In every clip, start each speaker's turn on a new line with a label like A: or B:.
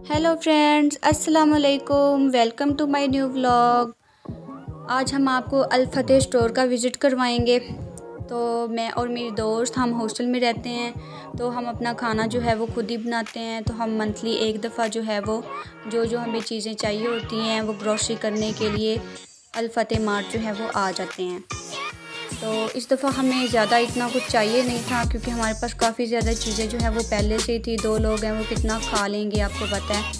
A: Hello friends, अस्सलाम वालेकुम। Welcome to my new vlog. आज हम आपको अल फतेह स्टोर का विज़िट करवाएंगे। तो मैं और मेरी दोस्त हम हॉस्टल में रहते हैं, तो हम अपना खाना जो है वो खुद ही बनाते हैं। तो हम मंथली एक दफ़ा जो है वो जो हमें चीज़ें चाहिए होती हैं वो ग्रॉसरी करने के लिए अल फतेह मार्ट जो है वो आ जाते हैं। तो इस दफ़ा हमें ज़्यादा इतना कुछ चाहिए नहीं था, क्योंकि हमारे पास काफ़ी ज़्यादा चीज़ें जो है वो पहले से ही थी। 2 लोग हैं, वो कितना खा लेंगे आपको पता है।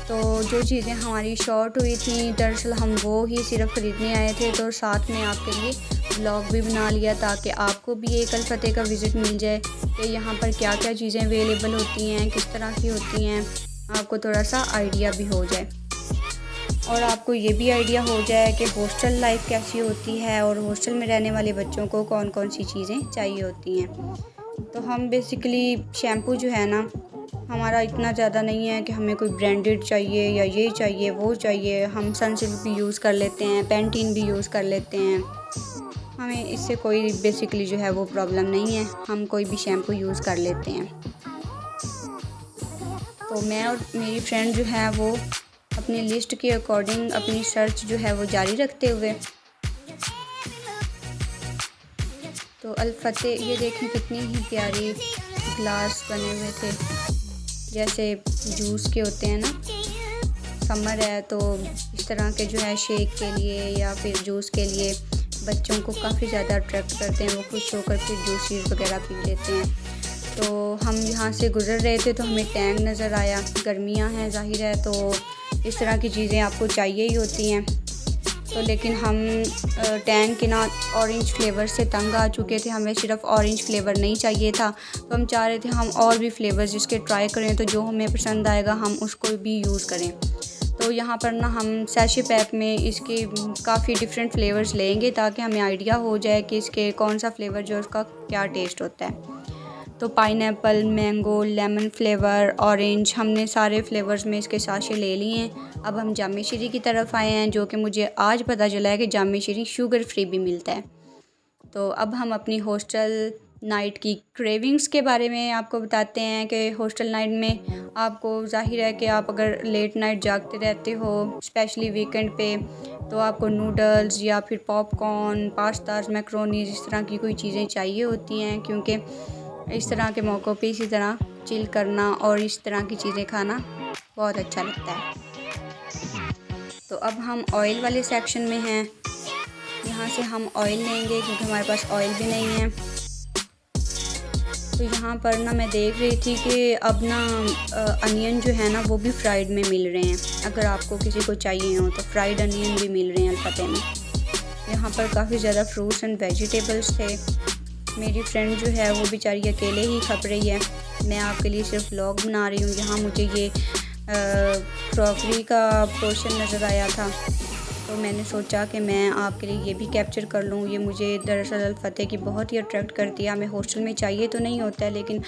A: तो जो चीज़ें हमारी शॉर्ट हुई थी, दरअसल हम वो ही सिर्फ ख़रीदने आए थे। तो साथ में आपके लिए व्लॉग भी बना लिया, ताकि आपको भी एक अल फतेह का विज़िट मिल जाए कि यहाँ पर क्या क्या चीज़ें अवेलेबल होती हैं, किस तरह की होती हैं, आपको थोड़ा सा आइडिया भी हो जाए और आपको ये भी आइडिया हो जाए कि हॉस्टल लाइफ कैसी होती है और हॉस्टल में रहने वाले बच्चों को कौन कौन सी चीज़ें चाहिए होती हैं। तो हम बेसिकली शैम्पू जो है ना, हमारा इतना ज़्यादा नहीं है कि हमें कोई ब्रांडेड चाहिए या ये चाहिए वो चाहिए। हम सनसिल्क भी यूज़ कर लेते हैं, पैंटीन भी यूज़ कर लेते हैं। हमें इससे कोई बेसिकली जो है वो प्रॉब्लम नहीं है, हम कोई भी शैम्पू यूज़ कर लेते हैं। तो मैं और मेरी फ्रेंड जो है वो अपनी लिस्ट के अकॉर्डिंग अपनी सर्च जो है वो जारी रखते हुए, तो अल फतेह ये देखें कितनी ही प्यारी ग्लास बने हुए थे, जैसे जूस के होते हैं ना। समर है तो इस तरह के जो है शेक के लिए या फिर जूस के लिए बच्चों को काफ़ी ज़्यादा अट्रैक्ट करते हैं। वो खुश होकर फिर जूसेस वगैरह पी लेते हैं। तो हम यहाँ से गुज़र रहे थे तो हमें टैंक नज़र आया। गर्मियाँ हैं ज़ाहिर है, तो इस तरह की चीज़ें आपको चाहिए ही होती हैं। तो लेकिन हम टैंक के ना ऑरेंज फ्लेवर से तंग आ चुके थे। हमें सिर्फ ऑरेंज फ्लेवर नहीं चाहिए था, तो हम चाह रहे थे हम और भी फ्लेवर्स जिसके ट्राई करें, तो जो हमें पसंद आएगा हम उसको भी यूज़ करें। तो यहाँ पर ना हम सैशे पैक में इसके काफ़ी डिफरेंट फ्लेवर्स लेंगे, ताकि हमें आइडिया हो जाए कि इसके कौन सा फ्लेवर जो उसका क्या टेस्ट होता है। तो pineapple, mango, lemon flavour, orange, हमने सारे फ्लेवर्स में इसके साशे ले लिए हैं। अब हम जामे श्री की तरफ आए हैं, जो कि मुझे आज पता चला है कि जामे श्री शुगर फ्री भी मिलता है। तो अब हम अपनी हॉस्टल नाइट की क्रेविंग्स के बारे में आपको बताते हैं कि हॉस्टल नाइट में आपको ज़ाहिर है कि आप अगर लेट नाइट जागते रहते हो, स्पेशली वीकेंड पे, तो आपको नूडल्स या फिर पॉपकॉर्न, पास्ताज, मैक्रोनीज इस तरह की कोई चीज़ें चाहिए होती हैं, क्योंकि इस तरह के मौक़ों पे इसी तरह चिल करना और इस तरह की चीज़ें खाना बहुत अच्छा लगता है। तो अब हम ऑयल वाले सेक्शन में हैं। यहाँ से हम ऑयल लेंगे, क्योंकि हमारे पास ऑयल भी नहीं है। तो यहाँ पर ना मैं देख रही थी कि अब ना अनियन जो है ना वो भी फ्राइड में मिल रहे हैं। अगर आपको किसी को चाहिए हो तो फ्राइड अनियन भी मिल रहे हैं अल फतेह में। यहाँ पर काफ़ी ज़्यादा फ्रूट्स एंड वेजिटेबल्स थे। मेरी फ्रेंड जो है वो बेचारी अकेले ही खप रही है। मैं आपके लिए सिर्फ व्लॉग बना रही हूँ। यहाँ मुझे ये क्रॉकरी का पोर्शन नज़र आया था, तो मैंने सोचा कि मैं आपके लिए ये भी कैप्चर कर लूँ। ये मुझे दरअसल अल फतेह की बहुत ही अट्रैक्ट करती है। हमें हॉस्टल में चाहिए तो नहीं होता है, लेकिन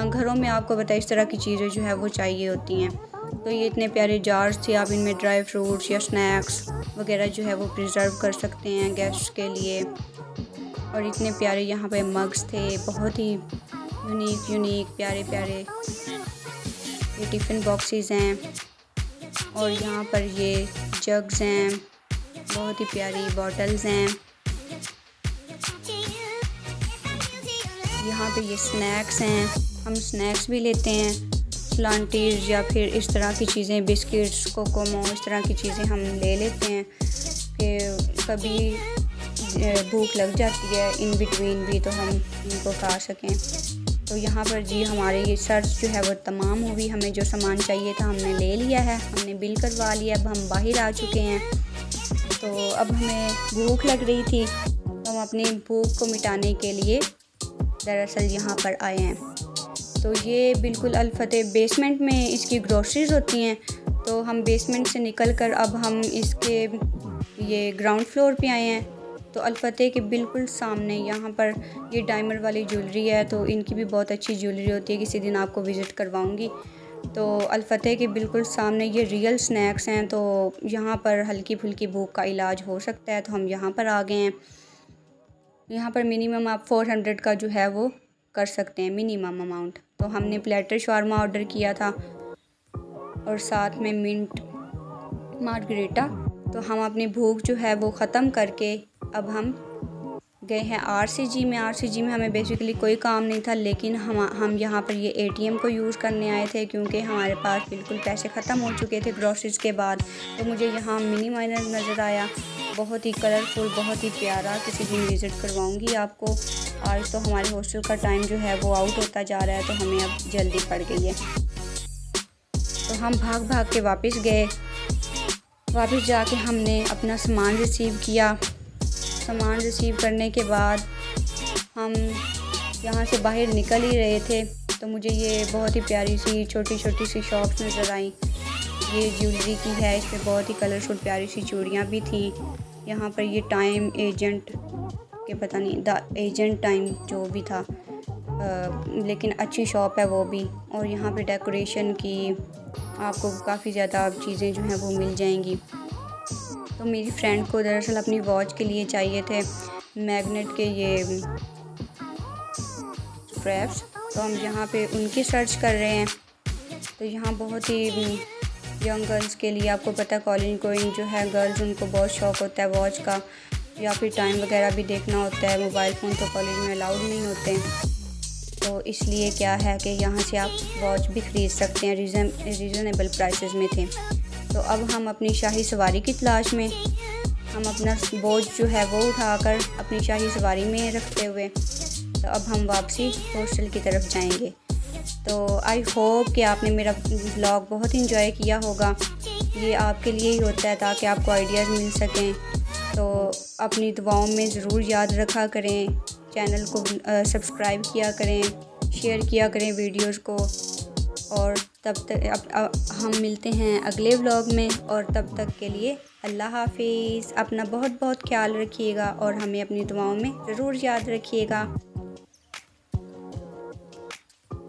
A: घरों में आपको पता है इस तरह की चीज़ें जो है वो चाहिए होती हैं। तो ये इतने प्यारे जार्स थे, आप इनमें ड्राई फ्रूट्स या स्नैक्स वगैरह जो है वो प्रिजर्व कर सकते हैं गेस्ट के लिए। और इतने प्यारे यहाँ पे मग्स थे, बहुत ही यूनिक प्यारे प्यारे ये टिफ़िन बॉक्सेस हैं। और यहाँ पर ये जग्स हैं, बहुत ही प्यारी बॉटल्स हैं। यहाँ पे ये स्नैक्स हैं, हम स्नैक्स भी लेते हैं, स्लांटीज या फिर इस तरह की चीज़ें, बिस्किट्स, कोकोमो, इस तरह की चीज़ें हम ले लेते हैं कि कभी भूख लग जाती है इन बिटवीन भी, तो हम इनको खा सकें। तो यहाँ पर जी हमारे ये सर्च जो है वो तमाम हुई। हमें जो सामान चाहिए था हमने ले लिया है, हमने बिल करवा लिया। अब हम बाहर आ चुके हैं। तो अब हमें भूख लग रही थी, तो हम अपनी भूख को मिटाने के लिए दरअसल यहाँ पर आए हैं। तो ये बिल्कुल अल फतेह बेसमेंट में इसकी ग्रोसरीज होती हैं। तो हम बेसमेंट से निकल कर अब हम इसके ये ग्राउंड फ्लोर पे आए हैं। तो अल फतेह के बिल्कुल सामने यहाँ पर ये डायमंड वाली ज्वेलरी है, तो इनकी भी बहुत अच्छी ज्वेलरी होती है। किसी दिन आपको विज़िट करवाऊँगी। तो अल फतेह के बिल्कुल सामने ये रियल स्नैक्स हैं, तो यहाँ पर हल्की फुल्की भूख का इलाज हो सकता है, तो हम यहाँ पर आ गए हैं। यहाँ पर मिनिमम आप 400 का जो है वो कर सकते हैं, मिनिमम अमाउंट। तो हमने प्लेटर शावरमा ऑर्डर किया था। और साथ में मिंट मार्गरीटा। तो हम अपनी भूख जो है वो ख़त्म करके अब हम गए हैं आरसीजी में। आरसीजी में हमें बेसिकली कोई काम नहीं था, लेकिन हम यहाँ पर ये एटीएम को यूज़ करने आए थे क्योंकि हमारे पास बिल्कुल पैसे ख़त्म हो चुके थे ग्रॉसरीज़ के बाद। तो मुझे यहाँ मिनी माइनर नज़र आया, बहुत ही कलरफुल, बहुत ही प्यारा। किसी दिन विज़िट करवाऊँगी आपको। आज तो हमारे हॉस्टल का टाइम जो है वो आउट होता जा रहा है, तो हमें अब जल्दी पड़ गई है। तो हम भाग भाग के वापस गए। वापस जाके हमने अपना सामान रिसीव किया। सामान रिसीव करने के बाद हम यहाँ से बाहर निकल ही रहे थे, तो मुझे ये बहुत ही प्यारी सी छोटी छोटी सी शॉप्स नज़र आई। ये ज्वेलरी की है, इसमें बहुत ही कलरफुल प्यारी सी चूड़ियाँ भी थी। यहाँ पर ये टाइम एजेंट के पता नहीं द एजेंट टाइम जो भी था, लेकिन अच्छी शॉप है वो भी। और यहाँ पे डेकोरेशन की आपको काफ़ी ज़्यादा चीज़ें जो हैं वो मिल जाएंगी। तो मेरी फ्रेंड को दरअसल अपनी वॉच के लिए चाहिए थे मैग्नेट के ये स्ट्रैप्स, तो हम यहाँ पे उनकी सर्च कर रहे हैं। तो यहाँ बहुत ही यंग गर्ल्स के लिए, आपको पता है कॉलेज गोइंग जो है गर्ल्स, उनको बहुत शौक़ होता है वॉच का, या फिर टाइम वगैरह भी देखना होता है। मोबाइल फ़ोन तो कॉलेज में अलाउड नहीं होते, तो इसलिए क्या है कि यहाँ से आप वॉच भी ख़रीद सकते हैं। रीज़नेबल प्राइसेस में थे। तो अब हम अपनी शाही सवारी की तलाश में, हम अपना बोझ जो है वो उठाकर अपनी शाही सवारी में रखते हुए, तो अब हम वापसी हॉस्टल की तरफ जाएंगे। तो आई होप कि आपने मेरा व्लॉग बहुत इंजॉय किया होगा। ये आपके लिए ही होता है ताकि आपको आइडियाज़ मिल सकें। तो अपनी दुआओं में ज़रूर याद रखा करें, चैनल को सब्सक्राइब किया करें, शेयर किया करें वीडियोज़ को। और तब तक हम मिलते हैं अगले व्लॉग में, और तब तक के लिए अल्लाह हाफिज़। अपना बहुत बहुत ख्याल रखिएगा और हमें अपनी दुआओं में ज़रूर याद रखिएगा।